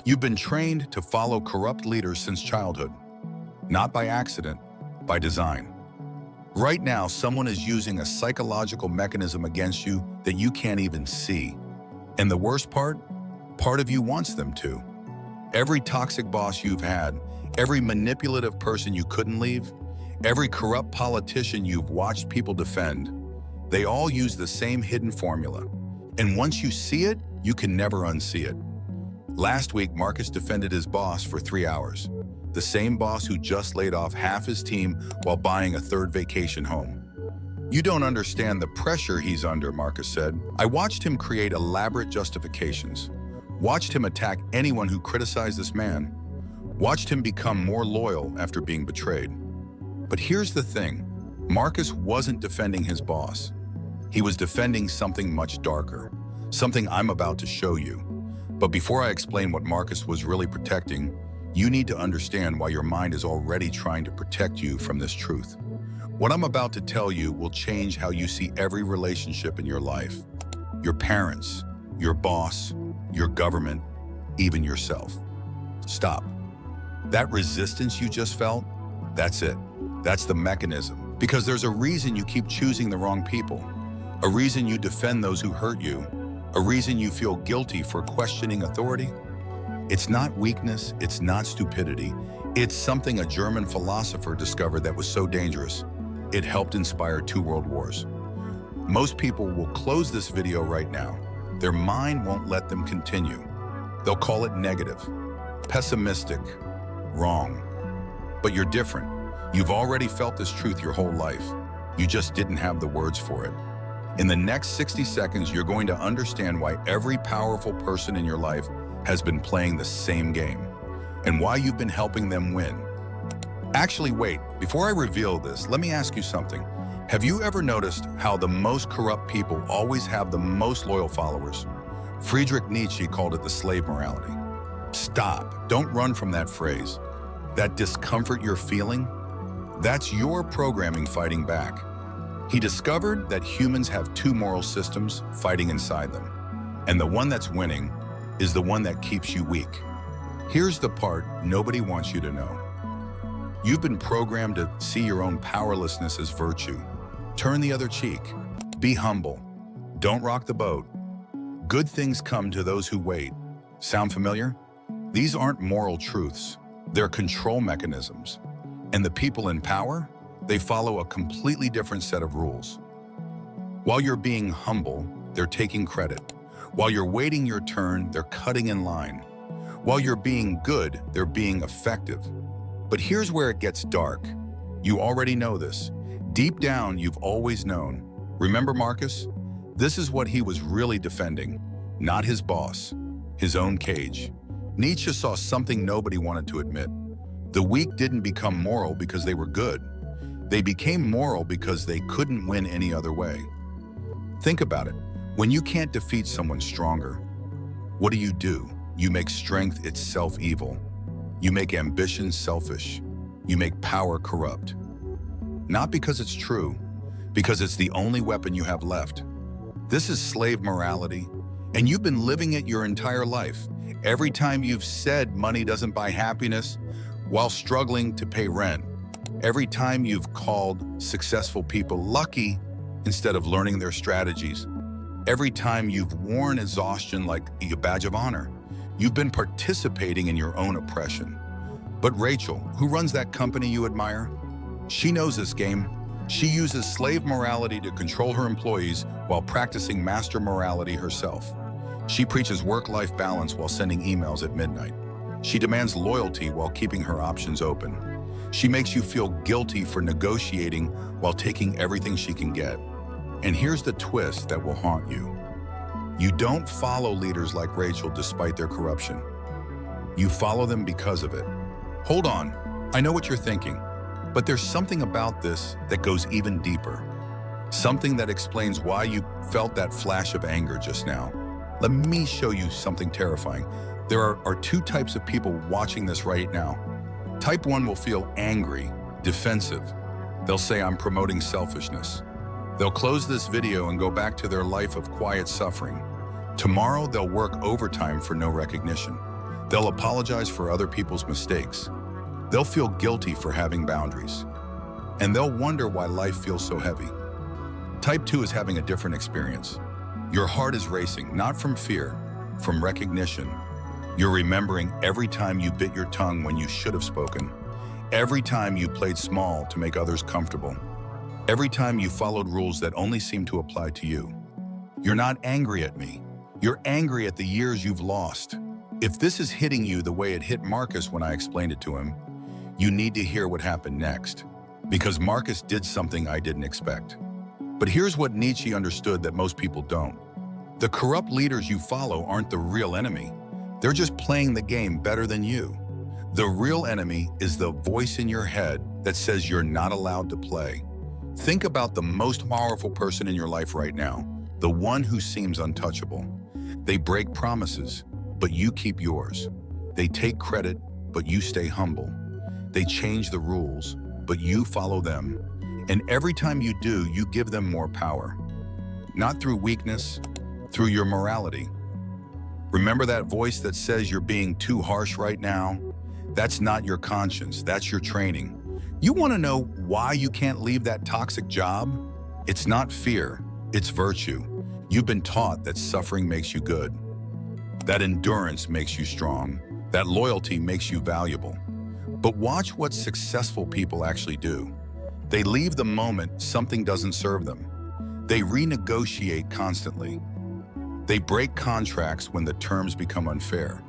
You've been trained to follow corrupt leaders since childhood, not by accident, by design. Right now, someone is using a psychological mechanism against you that you can't even see. And the worst part of you wants them to. Every toxic boss you've had, every manipulative person you couldn't leave, every corrupt politician you've watched people defend, they all use the same hidden formula. And once you see it, you can never unsee it. Last week, Marcus defended his boss for 3 hours. The same boss who just laid off half his team while buying a third vacation home. "You don't understand the pressure he's under," Marcus said. "I watched him create elaborate justifications. Watched him attack anyone who criticized this man. Watched him become more loyal after being betrayed." But here's the thing. Marcus wasn't defending his boss. He was defending something much darker. Something I'm about to show you. But before I explain what Marcus was really protecting, you need to understand why your mind is already trying to protect you from this truth. What I'm about to tell you will change how you see every relationship in your life. Your parents, your boss, your government, even yourself. Stop. That resistance you just felt, that's it. That's the mechanism. Because there's a reason you keep choosing the wrong people. A reason you defend those who hurt you. A reason you feel guilty for questioning authority. It's not weakness, it's not stupidity. It's something a German philosopher discovered that was so dangerous. It helped inspire 2 world wars. Most people will close this video right now. Their mind won't let them continue. They'll call it negative, pessimistic, wrong. But you're different. You've already felt this truth your whole life. You just didn't have the words for it. In the next 60 seconds, you're going to understand why every powerful person in your life has been playing the same game, and why you've been helping them win. Actually, wait, before I reveal this, let me ask you something. Have you ever noticed how the most corrupt people always have the most loyal followers? Friedrich Nietzsche called it the slave morality. Stop, don't run from that phrase. That discomfort you're feeling, that's your programming fighting back. He discovered that humans have 2 moral systems fighting inside them, and the one that's winning is the one that keeps you weak. Here's the part nobody wants you to know. You've been programmed to see your own powerlessness as virtue. Turn the other cheek. Be humble. Don't rock the boat. Good things come to those who wait. Sound familiar? These aren't moral truths. They're control mechanisms. And the people in power, they follow a completely different set of rules. While you're being humble, they're taking credit. While you're waiting your turn, they're cutting in line. While you're being good, they're being effective. But here's where it gets dark. You already know this. Deep down, you've always known. Remember Marcus? This is what he was really defending. Not his boss, his own cage. Nietzsche saw something nobody wanted to admit. The weak didn't become moral because they were good. They became moral because they couldn't win any other way. Think about it. When you can't defeat someone stronger, what do? You make strength itself evil. You make ambition selfish. You make power corrupt. Not because it's true, because it's the only weapon you have left. This is slave morality, and you've been living it your entire life. Every time you've said money doesn't buy happiness while struggling to pay rent. Every time you've called successful people lucky instead of learning their strategies. Every time you've worn exhaustion like a badge of honor. You've been participating in your own oppression. But Rachel, who runs that company you admire, she knows this game. She uses slave morality to control her employees while practicing master morality herself. She preaches work-life balance while sending emails at midnight. She demands loyalty while keeping her options open. She makes you feel guilty for negotiating while taking everything she can get. And here's the twist that will haunt you. You don't follow leaders like Rachel despite their corruption. You follow them because of it. Hold on, I know what you're thinking, but there's something about this that goes even deeper. Something that explains why you felt that flash of anger just now. Let me show you something terrifying. There are 2 types of people watching this right now. Type 1 will feel angry, defensive. They'll say, "I'm promoting selfishness." They'll close this video and go back to their life of quiet suffering. Tomorrow, they'll work overtime for no recognition. They'll apologize for other people's mistakes. They'll feel guilty for having boundaries. And they'll wonder why life feels so heavy. Type 2 is having a different experience. Your heart is racing, not from fear, from recognition. You're remembering every time you bit your tongue when you should have spoken. Every time you played small to make others comfortable. Every time you followed rules that only seem to apply to you. You're not angry at me. You're angry at the years you've lost. If this is hitting you the way it hit Marcus when I explained it to him, you need to hear what happened next. Because Marcus did something I didn't expect. But here's what Nietzsche understood that most people don't. The corrupt leaders you follow aren't the real enemy. They're just playing the game better than you. The real enemy is the voice in your head that says you're not allowed to play. Think about the most powerful person in your life right now, the one who seems untouchable. They break promises, but you keep yours. They take credit, but you stay humble. They change the rules, but you follow them. And every time you do, you give them more power. Not through weakness, through your morality. Remember that voice that says you're being too harsh right now? That's not your conscience, that's your training. You want to know why you can't leave that toxic job? It's not fear, it's virtue. You've been taught that suffering makes you good, that endurance makes you strong, that loyalty makes you valuable. But watch what successful people actually do. They leave the moment something doesn't serve them. They renegotiate constantly. They break contracts when the terms become unfair.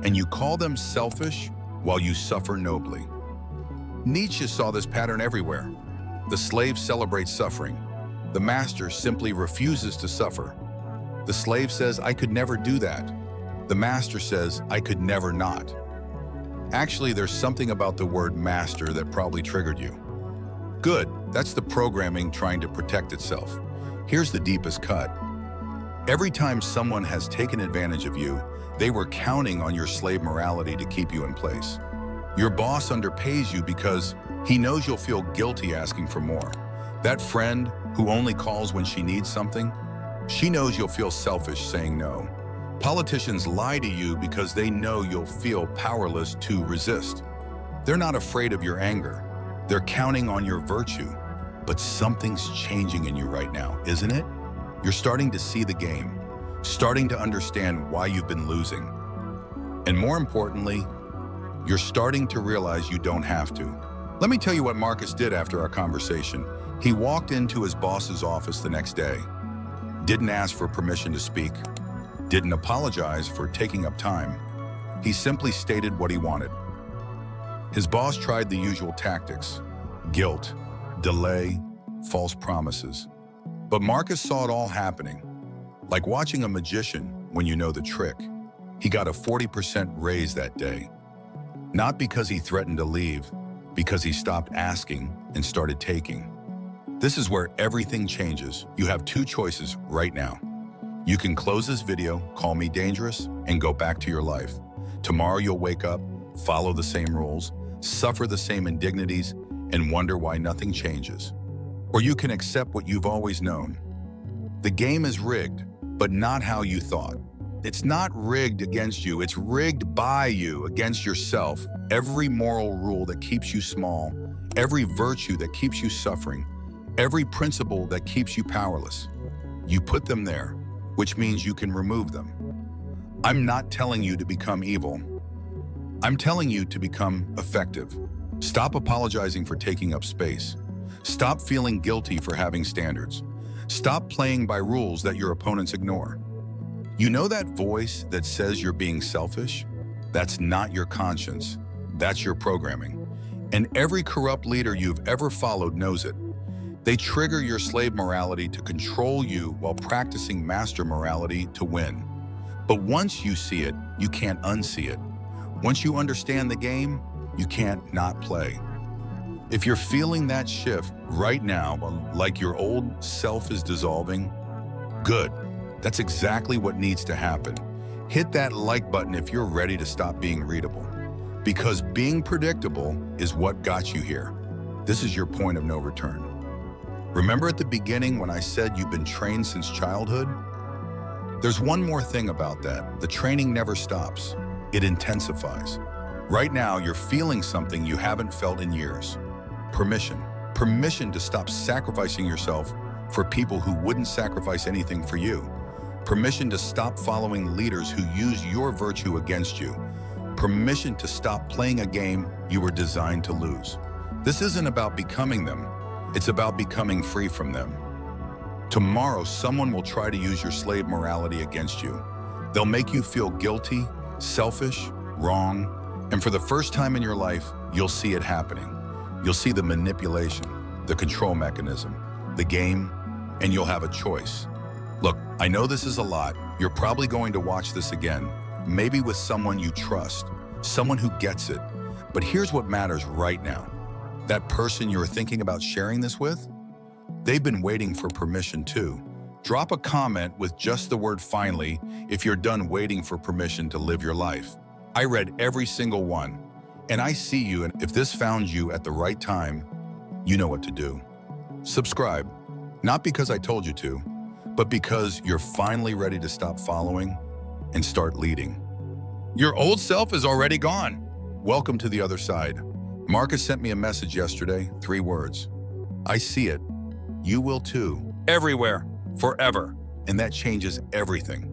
And you call them selfish while you suffer nobly. Nietzsche saw this pattern everywhere. The slave celebrates suffering. The master simply refuses to suffer. The slave says, I could never do that. The master says, I could never not. Actually, there's something about the word master that probably triggered you. Good, that's the programming trying to protect itself. Here's the deepest cut. Every time someone has taken advantage of you, they were counting on your slave morality to keep you in place. Your boss underpays you because he knows you'll feel guilty asking for more. That friend who only calls when she needs something, she knows you'll feel selfish saying no. Politicians lie to you because they know you'll feel powerless to resist. They're not afraid of your anger. They're counting on your virtue. But something's changing in you right now, isn't it? You're starting to see the game, starting to understand why you've been losing. And more importantly, you're starting to realize you don't have to. Let me tell you what Marcus did after our conversation. He walked into his boss's office the next day, didn't ask for permission to speak, didn't apologize for taking up time. He simply stated what he wanted. His boss tried the usual tactics: guilt, delay, false promises. But Marcus saw it all happening. Like watching a magician when you know the trick. He got a 40% raise that day. Not because he threatened to leave, because he stopped asking and started taking. This is where everything changes. You have two choices right now. You can close this video, call me dangerous, and go back to your life. Tomorrow you'll wake up, follow the same rules, suffer the same indignities, and wonder why nothing changes. Or you can accept what you've always known. The game is rigged, but not how you thought. It's not rigged against you, it's rigged by you against yourself. Every moral rule that keeps you small, every virtue that keeps you suffering, every principle that keeps you powerless. You put them there, which means you can remove them. I'm not telling you to become evil. I'm telling you to become effective. Stop apologizing for taking up space. Stop feeling guilty for having standards. Stop playing by rules that your opponents ignore. You know that voice that says you're being selfish? That's not your conscience. That's your programming. And every corrupt leader you've ever followed knows it. They trigger your slave morality to control you while practicing master morality to win. But once you see it, you can't unsee it. Once you understand the game, you can't not play. If you're feeling that shift right now, like your old self is dissolving, good. That's exactly what needs to happen. Hit that like button if you're ready to stop being readable. Because being predictable is what got you here. This is your point of no return. Remember at the beginning when I said you've been trained since childhood? There's one more thing about that. The training never stops. it intensifies. Right now, you're feeling something you haven't felt in years. Permission. Permission to stop sacrificing yourself for people who wouldn't sacrifice anything for you. Permission to stop following leaders who use your virtue against you. Permission to stop playing a game you were designed to lose. This isn't about becoming them. It's about becoming free from them. Tomorrow, someone will try to use your slave morality against you. They'll make you feel guilty, selfish, wrong, and for the first time in your life, you'll see it happening. You'll see the manipulation, the control mechanism, the game, and you'll have a choice. Look, I know this is a lot. You're probably going to watch this again, maybe with someone you trust, someone who gets it. But here's what matters right now. That person you're thinking about sharing this with, they've been waiting for permission too. Drop a comment with just the word finally if you're done waiting for permission to live your life. I read every single one, and I see you, and if this found you at the right time, you know what to do. Subscribe, not because I told you to, but because you're finally ready to stop following and start leading. Your old self is already gone. Welcome to the other side. Marcus sent me a message yesterday, 3 words. I see it. You will too. Everywhere. Forever. And that changes everything.